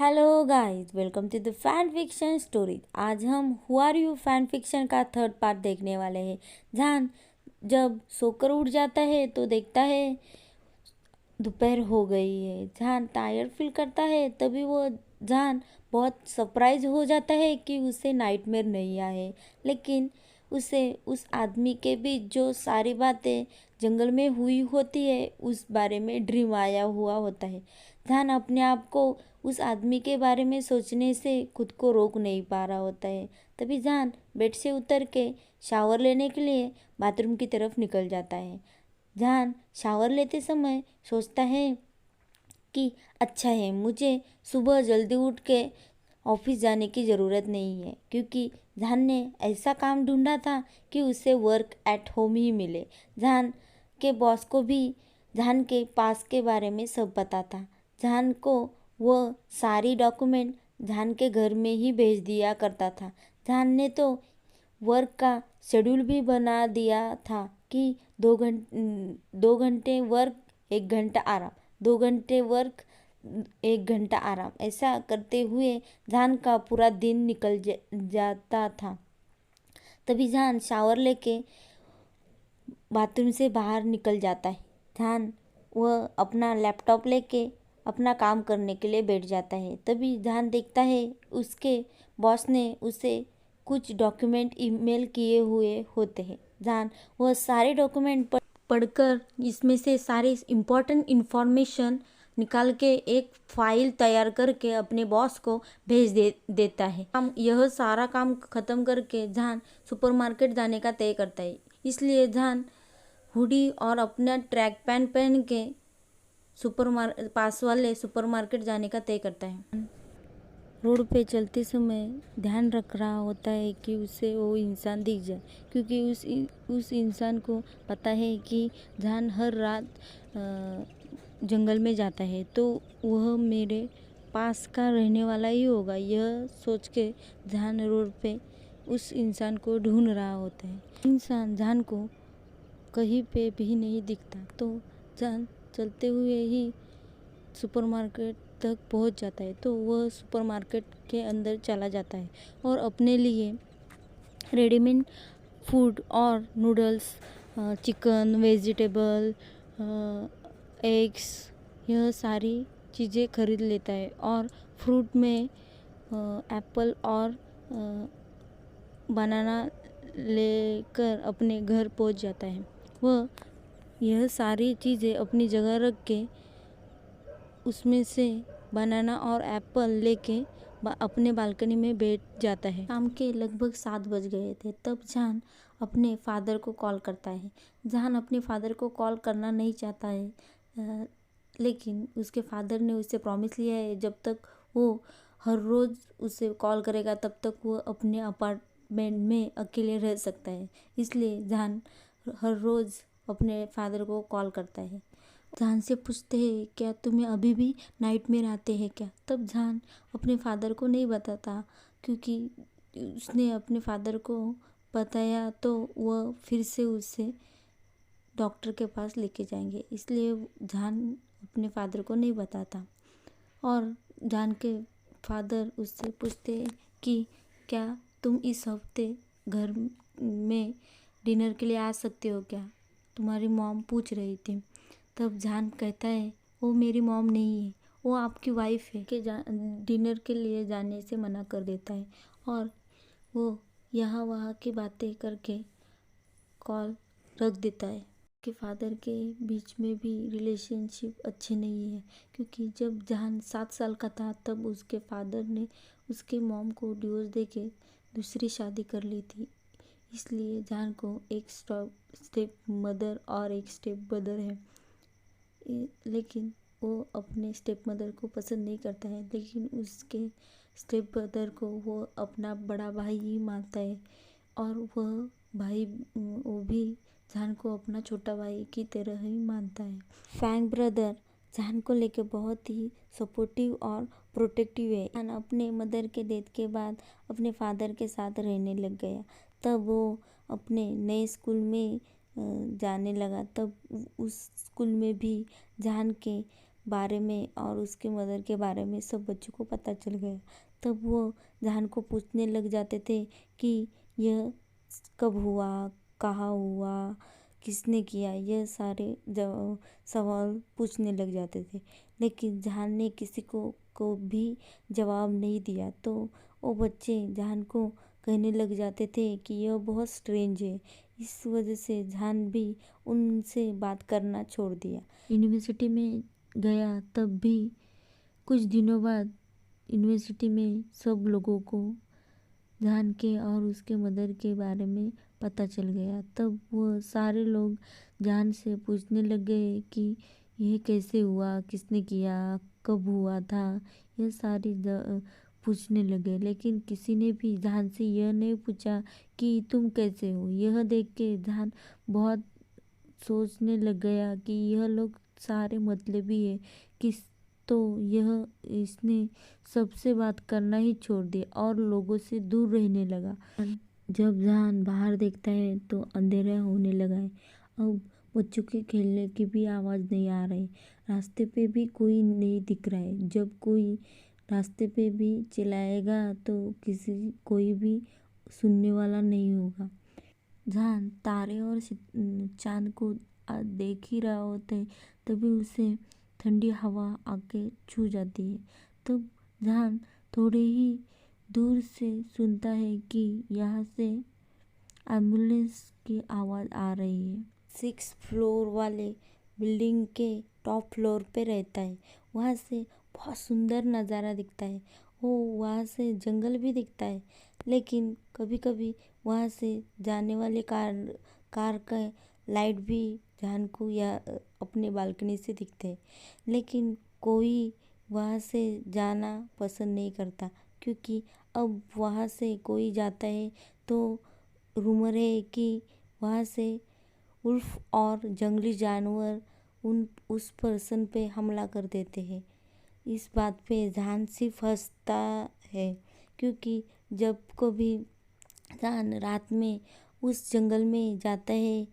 Hello guys, welcome to the fan fiction story. आज हम who are you fan fiction का third part देखने वाले हैं। जान जब सोकर उठ जाता है तो देखता है दोपहर हो गई है। जान टायर्ड फील करता है, तभी वो जान बहुत सरप्राइज हो जाता है कि उसे नाइटमेयर नहीं आए, लेकिन उसे उस आदमी के बीच जो सारी बातें जंगल में हुई होती है उस बारे में ड्रीम आया हुआ होता है। जान अपने आप को उस आदमी के बारे में सोचने से खुद को रोक नहीं पा रहा होता है। तभी जान बेड से उतर के शावर लेने के लिए बाथरूम की तरफ निकल जाता है। जान शावर लेते समय सोचता है कि अच्छा है, मुझे सुबह जल्दी उठ के ऑफिस जाने की ज़रूरत नहीं है, क्योंकि जान ने ऐसा काम ढूंढा था कि उसे वर्क एट होम ही मिले। जान के बॉस को भी जान के पास के बारे में सब पता था। जान को वह सारी डॉक्यूमेंट जान के घर में ही भेज दिया करता था। जान ने तो वर्क का शेड्यूल भी बना दिया था कि 2 घंटे वर्क, 1 घंटा आराम, 2 घंटे वर्क, 1 घंटा आराम, ऐसा करते हुए जान का पूरा दिन निकल जाता था। तभी जान शावर लेके बाथरूम से बाहर निकल जाता है। जान वह अपना लैपटॉप लेके अपना काम करने के लिए बैठ जाता है। तभी जान देखता है उसके बॉस ने उसे कुछ डॉक्यूमेंट ईमेल किए हुए होते हैं। जान वह सारे डॉक्यूमेंट पढ़कर इसमें से सारे इम्पोर्टेंट इन्फॉर्मेशन निकाल के एक फाइल तैयार करके अपने बॉस को भेज देता है। यह सारा काम खत्म करके जान सुपरमार्केट जाने का तय करता है। इसलिए जान हुडी और अपना ट्रैक पैंट पहन के पास वाले सुपरमार्केट जाने का तय करता है। रोड पे चलते समय ध्यान रख रहा होता है कि उसे वो इंसान दिख जाए, क्योंकि उस इंसान को पता है कि जान हर रात जंगल में जाता है, तो वह मेरे पास का रहने वाला ही होगा। यह सोच के जान रोड पे उस इंसान को ढूंढ रहा होता है। इंसान जान को कहीं पे भी नहीं दिखता, तो जान चलते हुए ही सुपरमार्केट तक पहुंच जाता है। तो वह सुपरमार्केट के अंदर चला जाता है और अपने लिए रेडीमेड फूड और नूडल्स, चिकन, वेजिटेबल, एग्स, यह सारी चीज़ें खरीद लेता है। और फ्रूट में एप्पल और बनाना लेकर अपने घर पहुंच जाता है। वह यह सारी चीज़ें अपनी जगह रख के उसमें से बनाना और एप्पल लेके अपने बालकनी में बैठ जाता है। शाम के लगभग 7 बज गए थे। तब जान अपने फादर को कॉल करता है। जान अपने फादर को कॉल करना नहीं चाहता है, लेकिन उसके फादर ने उससे प्रॉमिस लिया है जब तक वो हर रोज़ उसे कॉल करेगा तब तक वो अपने अपार्टमेंट में अकेले रह सकता है। इसलिए जान हर रोज़ अपने फादर को कॉल करता है। जान से पूछते हैं, क्या तुम्हें अभी भी नाइटमेयर आते हैं क्या? तब जान अपने फादर को नहीं बताता, क्योंकि उसने अपने फादर को बताया तो वह फिर से उसे डॉक्टर के पास लेके जाएंगे, इसलिए जान अपने फादर को नहीं बताता। और जान के फादर उससे पूछते हैं कि क्या तुम इस हफ्ते घर में डिनर के लिए आ सकते हो क्या? तुम्हारी मॉम पूछ रही थी। तब जान कहता है, वो मेरी मॉम नहीं है, वो आपकी वाइफ है। कि डिनर के लिए जाने से मना कर देता है और वो यहाँ वहाँ की बातें करके कॉल रख देता है। कि फादर के बीच में भी रिलेशनशिप अच्छे नहीं है, क्योंकि जब जान 7 साल का था तब उसके फादर ने उसके मॉम को डिवोर्स देके दूसरी शादी कर ली थी। इसलिए जान को एक स्टेप मदर और एक स्टेप ब्रदर है, लेकिन वो अपने स्टेप मदर को पसंद नहीं करता है, लेकिन उसके स्टेप ब्रदर को वो अपना बड़ा भाई ही मानता है। और वह भाई वो भी जान को अपना छोटा भाई की तरह ही मानता है। फैंग ब्रदर जान को लेके बहुत ही सपोर्टिव और प्रोटेक्टिव है। जान अपने मदर के डेथ के बाद अपने फादर के साथ रहने लग गया। तब वो अपने नए स्कूल में जाने लगा। तब उस स्कूल में भी जान के बारे में और उसके मदर के बारे में सब बच्चों को पता चल गया। तब वो जहान को पूछने लग जाते थे कि यह कब हुआ, कहाँ हुआ, किसने किया, यह सारे सवाल पूछने लग जाते थे। लेकिन जहान ने किसी को भी जवाब नहीं दिया। तो वो बच्चे जहान को कहने लग जाते थे कि यह बहुत स्ट्रेंज है। इस वजह से जहान भी उनसे बात करना छोड़ दिया। यूनिवर्सिटी में गया तब भी कुछ दिनों बाद यूनिवर्सिटी में सब लोगों को जहान के और उसके मदर के बारे में पता चल गया। तब वो सारे लोग जहान से पूछने लग गए कि यह कैसे हुआ, किसने किया, कब हुआ था, यह सारी पूछने लगे। लेकिन किसी ने भी जहान से यह नहीं पूछा कि तुम कैसे हो। यह देख के जहान बहुत सोचने लग गया कि यह लोग सारे मतलबी है किस, तो यह इसने सबसे बात करना ही छोड़ दिया और लोगों से दूर रहने लगा। जब जहान बाहर देखता है तो अंधेरा होने लगा है। अब बच्चों के खेलने की भी आवाज़ नहीं आ रही। रास्ते पे भी कोई नहीं दिख रहा है। जब कोई रास्ते पे भी चिल्लाएगा तो कोई भी सुनने वाला नहीं होगा। जहान तारे और चांद को देख ही रहा होता है, तभी उसे ठंडी हवा आके छू जाती है। तब जहान थोड़े ही दूर से सुनता है कि यहाँ से एम्बुलेंस की आवाज़ आ रही है। 6 फ्लोर वाले बिल्डिंग के टॉप फ्लोर पे रहता है। वहाँ से बहुत सुंदर नज़ारा दिखता है। वो वहाँ से जंगल भी दिखता है। लेकिन कभी कभी वहाँ से जाने वाले कार का लाइट भी जहान को या अपने बालकनी से दिखते हैं। लेकिन कोई वहाँ से जाना पसंद नहीं करता, क्योंकि अब वहाँ से कोई जाता है तो रूमर है कि वहाँ से उल्फ और जंगली जानवर उस पर्सन पे हमला कर देते हैं। इस बात पे जहान सिर्फ हंसता है, क्योंकि जब कभी जहान रात में उस जंगल में जाता है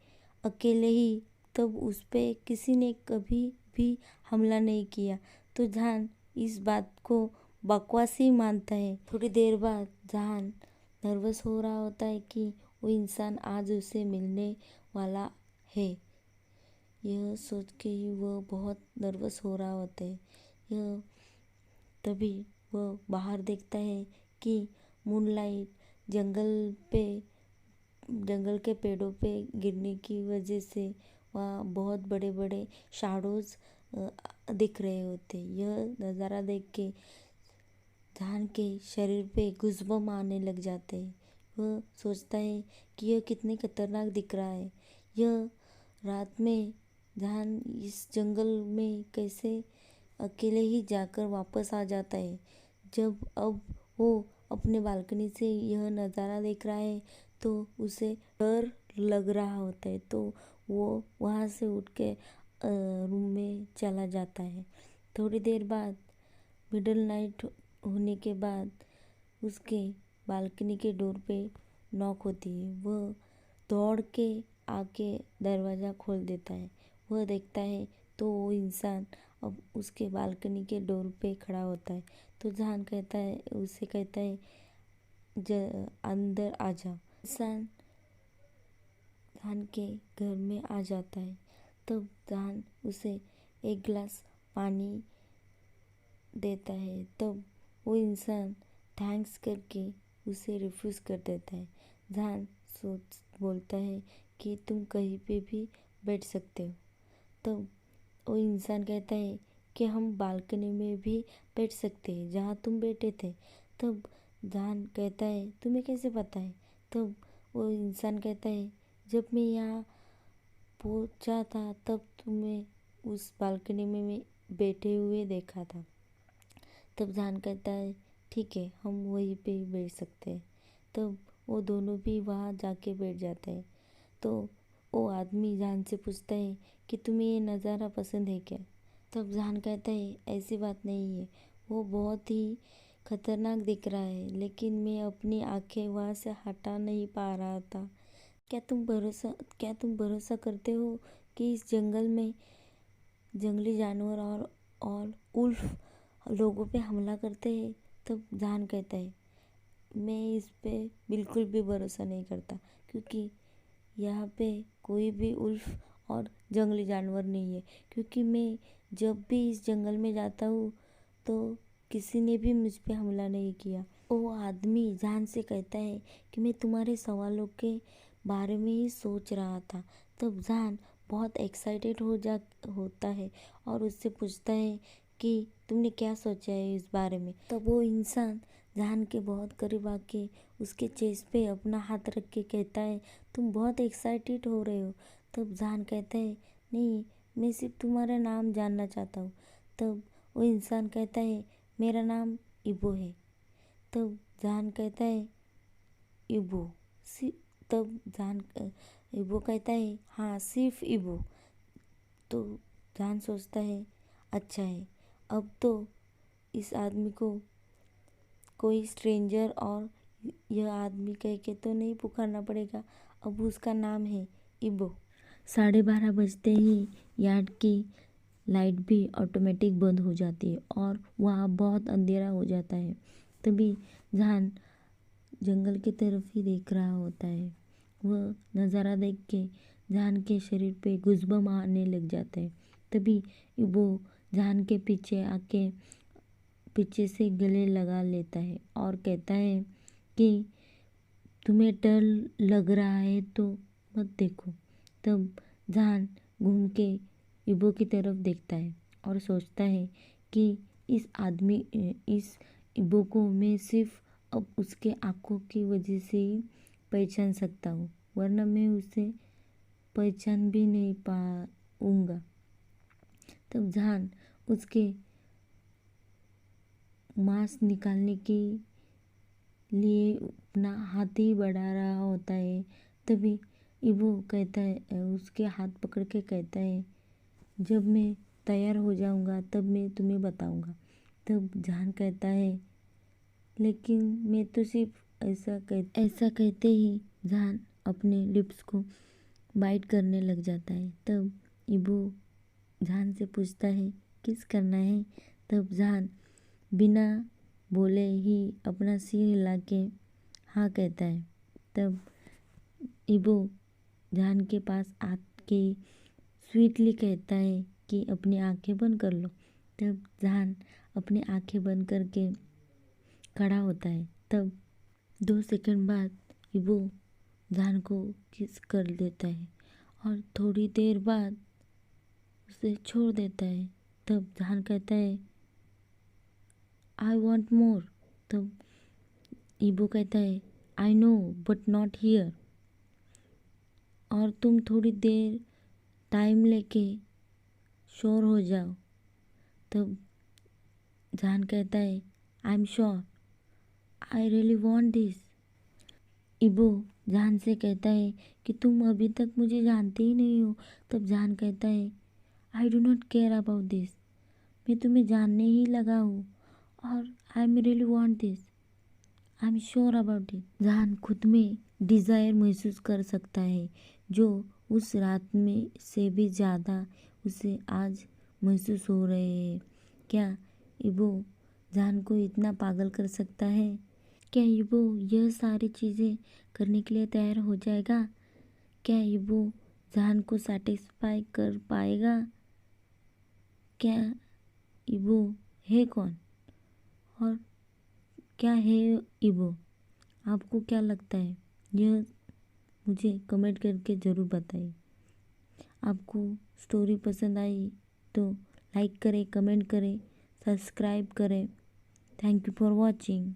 अकेले ही, तब उस पे किसी ने कभी भी हमला नहीं किया। तो जहान इस बात को बकवास ही मानता है। थोड़ी देर बाद जहान नर्वस हो रहा होता है कि वो इंसान आज उसे मिलने वाला है। यह सोच के ही वह बहुत नर्वस हो रहा होता है। यह तभी वह बाहर देखता है कि मूनलाइट जंगल के पेड़ों पे गिरने की वजह से वहाँ बहुत बड़े बड़े शैडोज दिख रहे होते। यह नज़ारा देख के जहान के शरीर पे गुज़बम आने लग जाते हैं। वह सोचता है कि यह कितने खतरनाक दिख रहा है। यह रात में जहान इस जंगल में कैसे अकेले ही जाकर वापस आ जाता है। जब अब वो अपने बालकनी से यह नज़ारा देख रहा है तो उसे डर लग रहा होता है। तो वो वहाँ से उठ के रूम में चला जाता है। थोड़ी देर बाद मिडल नाइट होने के बाद उसके बालकनी के डोर पे नॉक होती है। वह दौड़ के आके दरवाज़ा खोल देता है। वह देखता है तो वो इंसान अब उसके बालकनी के डोर पे खड़ा होता है। तो जहान उसे कहता है अंदर आ जा। इंसान जहान के घर में आ जाता है। तब जहान उसे एक गिलास पानी देता है। तब वो इंसान थैंक्स करके उसे रिफ्यूज़ कर देता है। जहान बोलता है कि तुम कहीं पे भी बैठ सकते हो। तब वो इंसान कहता है कि हम बालकनी में भी बैठ सकते हैं जहाँ तुम बैठे थे। तब जहान कहता है तुम्हें कैसे पता है। तब वो इंसान कहता है जब मैं यहाँ पहुँचा था तब तुम्हें उस बालकनी में मैं बैठे हुए देखा था। तब जहान कहता है ठीक है, हम वहीं पे बैठ सकते हैं। तब वो दोनों भी वहाँ जाके बैठ जाते हैं। तो वो आदमी जहान से पूछता है कि तुम्हें ये नज़ारा पसंद है क्या। तब जहान कहता है ऐसी बात नहीं है, वो बहुत ही खतरनाक दिख रहा है, लेकिन मैं अपनी आंखें वहाँ से हटा नहीं पा रहा था। क्या तुम भरोसा करते हो कि इस जंगल में जंगली जानवर और और उल्फ लोगों पे हमला करते हैं, तब जान कहता है मैं इस पे बिल्कुल भी भरोसा नहीं करता, क्योंकि यहाँ पे कोई भी उल्फ और जंगली जानवर नहीं है। क्योंकि मैं जब भी इस जंगल में जाता हूँ तो किसी ने भी मुझ पे हमला नहीं किया। वो आदमी जान से कहता है कि मैं तुम्हारे सवालों के बारे में ही सोच रहा था। तब जान बहुत एक्साइटेड होता है और उससे पूछता है कि तुमने क्या सोचा है इस बारे में। तब वो इंसान जान के बहुत करीब आके उसके चेस्ट पे अपना हाथ रख के कहता है तुम बहुत एक्साइटेड हो रहे हो। तब जान कहता है नहीं, मैं सिर्फ तुम्हारा नाम जानना चाहता हूँ। तब वो इंसान कहता है मेरा नाम इबो है। तब जान कहता है इबो तब जान इबो कहता है हाँ सिर्फ इबो। तो जान सोचता है अच्छा है, अब तो इस आदमी को कोई स्ट्रेंजर और यह आदमी कह के तो नहीं पुकारना पड़ेगा, अब उसका नाम है इबो। 12:30 बजते ही यार्ड की लाइट भी ऑटोमेटिक बंद हो जाती है और वहाँ बहुत अंधेरा हो जाता है। तभी जान जंगल की तरफ ही देख रहा होता है। वह नज़ारा देख के जान के शरीर पे गुज़बम आने लग जाता है। तभी वो जान के पीछे आके पीछे से गले लगा लेता है और कहता है कि तुम्हें डर लग रहा है तो मत देखो। तब जान घूम के इबो की तरफ देखता है और सोचता है कि इस इबो को मैं सिर्फ अब उसके आँखों की वजह से ही पहचान सकता हूँ, वरना मैं उसे पहचान भी नहीं पाऊँगा। तब जान उसके मांस निकालने के लिए अपना हाथ ही बढ़ा रहा होता है। तभी इबो कहता है, उसके हाथ पकड़ के कहता है जब मैं तैयार हो जाऊंगा तब मैं तुम्हें बताऊंगा। तब जान कहता है लेकिन मैं तो सिर्फ ऐसा कहते ही जान अपने लिप्स को बाइट करने लग जाता है। तब इबो जान से पूछता है किस करना है। तब जान बिना बोले ही अपना सिर हिला के हाँ कहता है। तब इबो जान के पास आके स्वीटली कहता है कि अपनी आंखें बंद कर लो। तब जान अपनी आंखें बंद करके खड़ा होता है। तब 2 सेकंड बाद इबो जान को किस कर देता है और थोड़ी देर बाद उसे छोड़ देता है। तब जान कहता है आई वॉन्ट मोर। तब इबो कहता है I know but not here, और तुम थोड़ी देर टाइम लेके श्योर हो जाओ। तब जान कहता है I am sure, I really want this. इबो जान से कहता है कि तुम अभी तक मुझे जानते ही नहीं हो। तब जान कहता है I do not care about this, मैं तुम्हें जानने ही लगा हूँ और I am really want this, I am sure about it. जान खुद में डिज़ायर महसूस कर सकता है जो उस रात में से भी ज़्यादा उसे आज महसूस हो रहे हैं। क्या इबो जान को इतना पागल कर सकता है? क्या इबो यह सारी चीज़ें करने के लिए तैयार हो जाएगा? क्या इबो जान को सेटिस्फाई कर पाएगा? क्या इबो है कौन और क्या है इबो? आपको क्या लगता है यह मुझे कमेंट करके ज़रूर बताइए। आपको स्टोरी पसंद आई तो लाइक करें, कमेंट करें, सब्सक्राइब करें। Thank you for watching.